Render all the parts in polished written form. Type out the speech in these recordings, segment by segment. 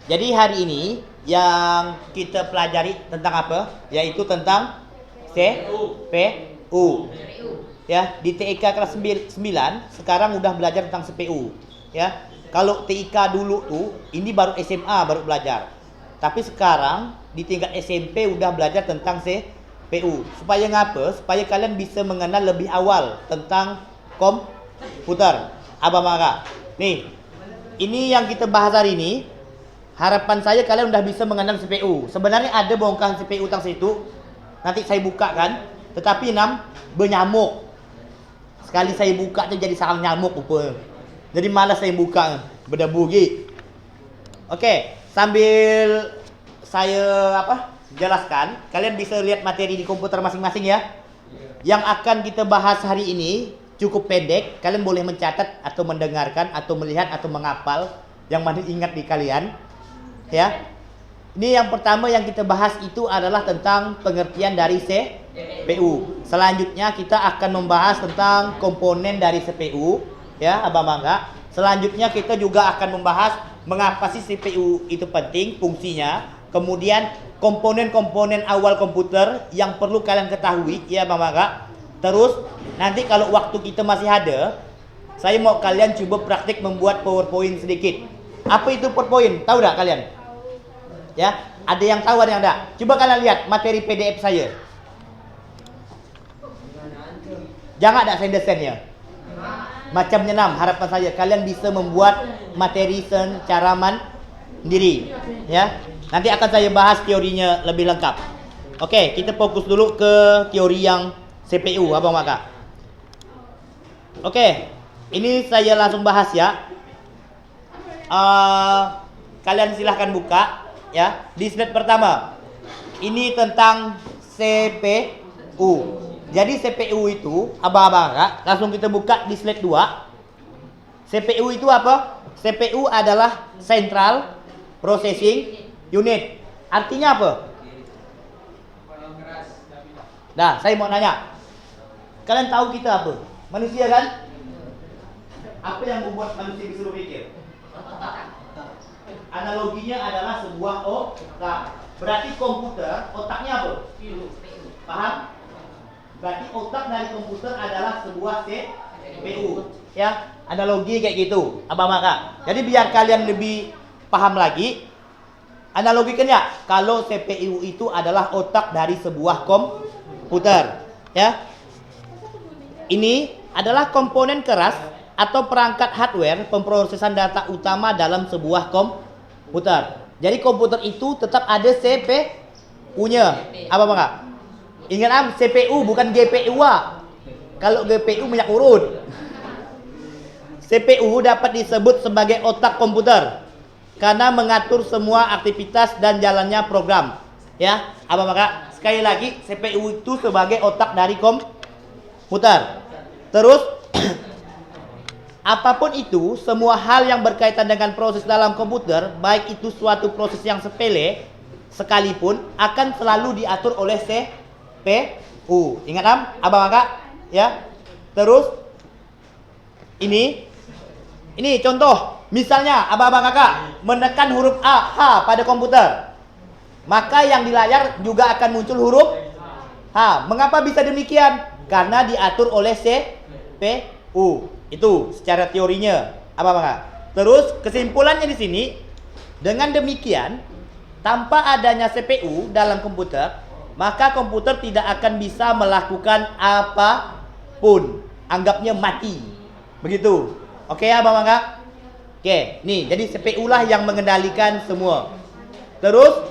Jadi hari ini yang kita pelajari tentang apa? Yaitu tentang CPU. Ya, di TIK kelas 9 sekarang udah belajar tentang CPU. Ya. Kalau TIK dulu tuh ini baru SMA baru belajar. Tapi sekarang di tingkat SMP udah belajar tentang CPU. Supaya ngapa? Supaya kalian bisa mengenal lebih awal tentang komputer. Abang Mara. Nih, ini yang kita bahas hari ini. Harapan saya kalian udah bisa mengenal CPU. Sebenarnya ada bongkahan CPU tang situ. Nanti saya bukakan. Tetapi bernyamuk. Sekali saya buka tu jadi sarang nyamuk rupa. Jadi malas saya buka. Berdebu lagi. Okey, sambil saya jelaskan, kalian bisa lihat materi di komputer masing-masing ya. Yang akan kita bahas hari ini cukup pendek. Kalian boleh mencatat atau mendengarkan atau melihat atau menghafal yang mana ingat di kalian. Ya. Ini yang pertama yang kita bahas itu adalah tentang pengertian dari CPU. Selanjutnya kita akan membahas tentang komponen dari CPU, ya, Abang Mangga. Selanjutnya kita juga akan membahas mengapa sih CPU itu penting, fungsinya. Kemudian komponen-komponen awal komputer yang perlu kalian ketahui, ya, Abang Mangga. Terus nanti kalau waktu kita masih ada, saya mau kalian coba praktik membuat PowerPoint sedikit. Apa itu PowerPoint? Tahu tak kalian? Ya, ada yang tahu, ada yang enggak? Coba kalian lihat materi PDF saya. Jangan ada send-sendnya. Macam nyenam, harapan saya kalian bisa membuat materi secara mandiri. Ya, nanti akan saya bahas teorinya lebih lengkap. Oke, kita fokus dulu ke teori yang CPU, Abang Maka. Oke, ini saya langsung bahas ya. Kalian silahkan buka. Ya, di slide pertama. Ini tentang CPU. Jadi CPU itu, abang-abang, langsung kita buka di slide 2. CPU itu apa? CPU adalah Central Processing Unit. Artinya apa? Nah, saya mau nanya. Kalian tahu kita apa? Manusia kan? Apa yang membuat manusia bisa berpikir? Analoginya adalah sebuah otak. Berarti komputer, otaknya apa? Paham? Berarti otak dari komputer adalah sebuah CPU. Ya, analogi kayak gitu, Abang Maka. Jadi biar kalian lebih paham lagi, analogikan ya, kalau CPU itu adalah otak dari sebuah komputer. Ya. Ini adalah komponen keras atau perangkat hardware pemrosesan data utama dalam sebuah komputer. Jadi komputer itu tetap ada CPU-nya. Apa Bang? Ingat CPU bukan GPU. Kalau GPU banyak urut. CPU dapat disebut sebagai otak komputer karena mengatur semua aktivitas dan jalannya program. Ya, apa Bang? Sekali lagi, CPU itu sebagai otak dari komputer. Terus apapun itu, semua hal yang berkaitan dengan proses dalam komputer, baik itu suatu proses yang sepele sekalipun, akan selalu diatur oleh CPU. Ingat Abang Kakak? Ya. Terus ini contoh. Misalnya Abang Kakak menekan huruf A, H pada komputer, maka yang di layar juga akan muncul huruf H. Mengapa bisa demikian? Karena diatur oleh CPU. Itu secara teorinya, apa Bang? Terus kesimpulannya di sini, dengan demikian, tanpa adanya CPU dalam komputer, maka komputer tidak akan bisa melakukan apapun. Anggapnya mati. Begitu. Oke ya, Bang? Oke, nih, jadi CPU lah yang mengendalikan semua. Terus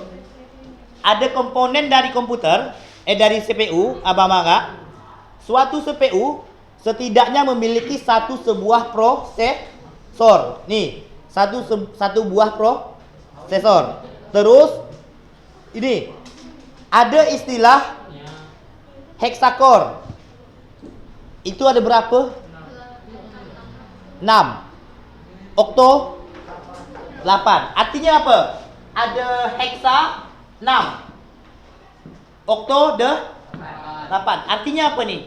ada komponen dari komputer, dari CPU, Abang Mangga. Suatu CPU setidaknya memiliki sebuah prosesor. Nih, satu buah prosesor. Terus ini ada istilah hexacore. Itu ada berapa? 6. Okto 8. Artinya apa? Ada hexa 6. Okto 8. Artinya apa nih?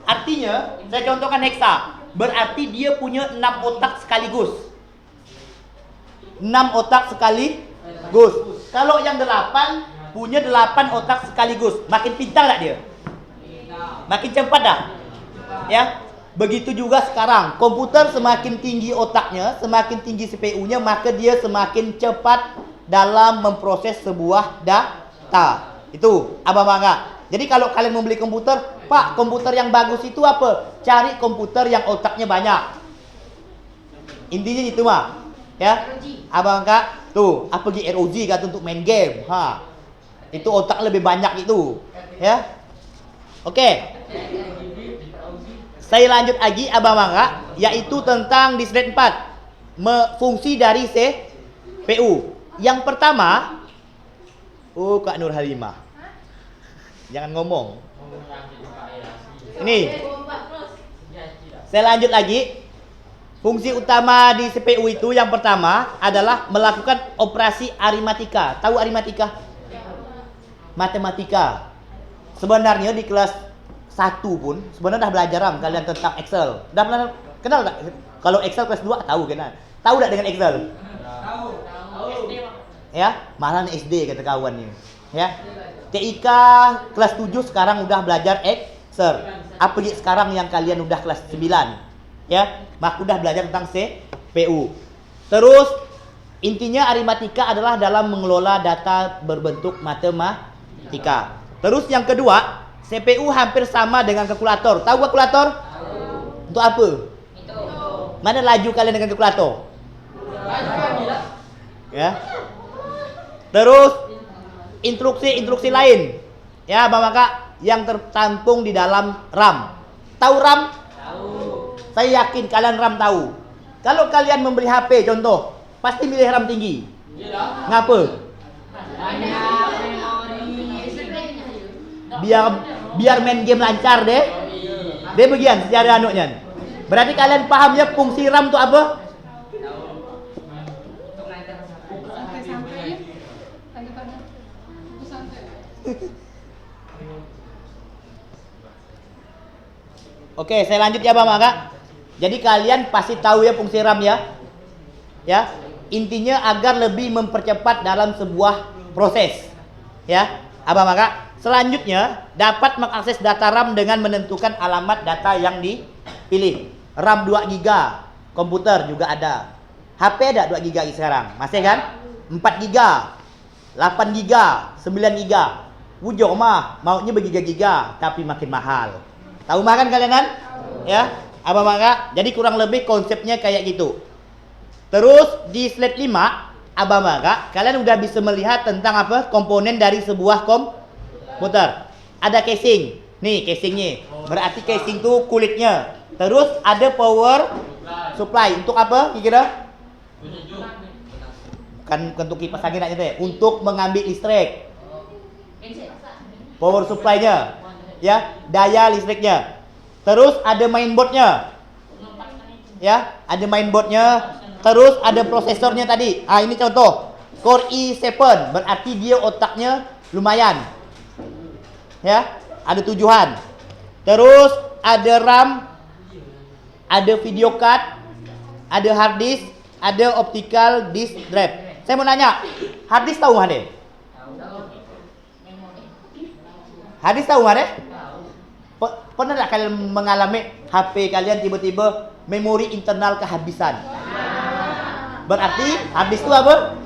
Artinya, saya contohkan hexa. Berarti dia punya 6 otak sekaligus. 6 otak sekaligus. Kalau yang 8 punya 8 otak sekaligus. Makin pintar tak dia? Makin cepat dah. Ya. Begitu juga sekarang. Komputer semakin tinggi otaknya, semakin tinggi CPU-nya, maka dia semakin cepat dalam memproses sebuah data. Itu abang bangga. Jadi kalau kalian membeli komputer, Pak, komputer yang bagus itu apa? Cari komputer yang otaknya banyak. Intinya itu mah. Ya. Abang Kak, tuh, apa pergi ROG kata untuk main game. Itu otak lebih banyak itu. Ya. Oke. Saya lanjut lagi abang Kak, yaitu tentang di slide 4. Fungsi dari CPU. Yang pertama, Kak Nur Halimah. Jangan ngomong. Ini. Saya lanjut lagi. Fungsi utama di CPU itu yang pertama adalah melakukan operasi aritmatika. Tahu aritmatika? Matematika. Sebenarnya di kelas 1 pun sebenarnya dah belajar kalian tentang Excel. Dah pernah kenal tak? Kalau Excel kelas 2 tahu kenal. Tahu tak dengan Excel? Tahu. Ya, malah SD kata kawan ni. Ya. TIK kelas 7 sekarang udah belajar Excel. Apa sekarang yang kalian udah kelas 9? Ya, mak udah belajar tentang CPU. Terus intinya aritmatika adalah dalam mengelola data berbentuk matematika. Terus yang kedua, CPU hampir sama dengan kalkulator. Tahu kalkulator? Tahu. Untuk apa? Itu. Mana laju kalian dengan kalkulator? Ya. Terus instruksi lain. Ya, Bapak Kak, yang tertampung di dalam RAM. Tahu RAM? Tahu. Saya yakin kalian RAM tahu. Kalau kalian membeli HP contoh, pasti milih RAM tinggi. Ngapa? Biar main game lancar deh. Dia bagian secara anuknya. Berarti kalian pahamnya fungsi RAM itu apa? Oke, saya lanjut ya Bapak Kak. Jadi kalian pasti tahu ya fungsi RAM ya. Ya. Intinya agar lebih mempercepat dalam sebuah proses. Ya. Abang Kak. Selanjutnya dapat mengakses data RAM dengan menentukan alamat data yang dipilih. RAM 2 GB, komputer juga ada. HP ada 2 GB sekarang. Masih kan? 4 GB, 8 GB, 9 GB. Wujud mah maunya bergiga-giga tapi makin mahal. Tahu makan kalian kan? Ya, abang Kak. Jadi kurang lebih konsepnya kayak gitu. Terus di slide 5, abang Kak, kalian udah bisa melihat tentang apa? Komponen dari sebuah komputer. Ada casing. Nih casingnya. Berarti casing tuh kulitnya. Terus ada power supply. Untuk apa kira-kira? Bukan untuk kipas angin aja deh. Untuk mengambil listrik. Power supply-nya. Ya, daya listriknya. Terus ada mainboardnya. Ya, ada mainboardnya. Terus ada prosesornya tadi. Ini contoh. Core i7, berarti dia otaknya lumayan. Ya, ada 7-an. Terus ada RAM, ada video card, ada hard disk, ada optical disk drive. Saya mau nanya, hard disk tahu mana? Hard disk tahu mana? Pernah tak kalian mengalami HP kalian tiba-tiba memori internal kehabisan? Berarti hard disk itu apa?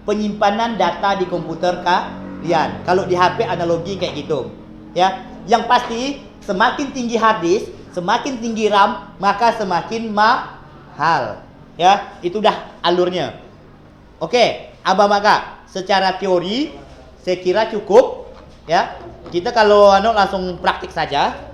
Penyimpanan data di komputer kalian. Kalau di HP analogi kayak gitu. Ya, yang pasti semakin tinggi hard disk, semakin tinggi RAM, maka semakin mahal. Ya, itu dah alurnya. Oke, abang Kak, secara teori saya kira cukup. Ya, kita kalau langsung praktik saja.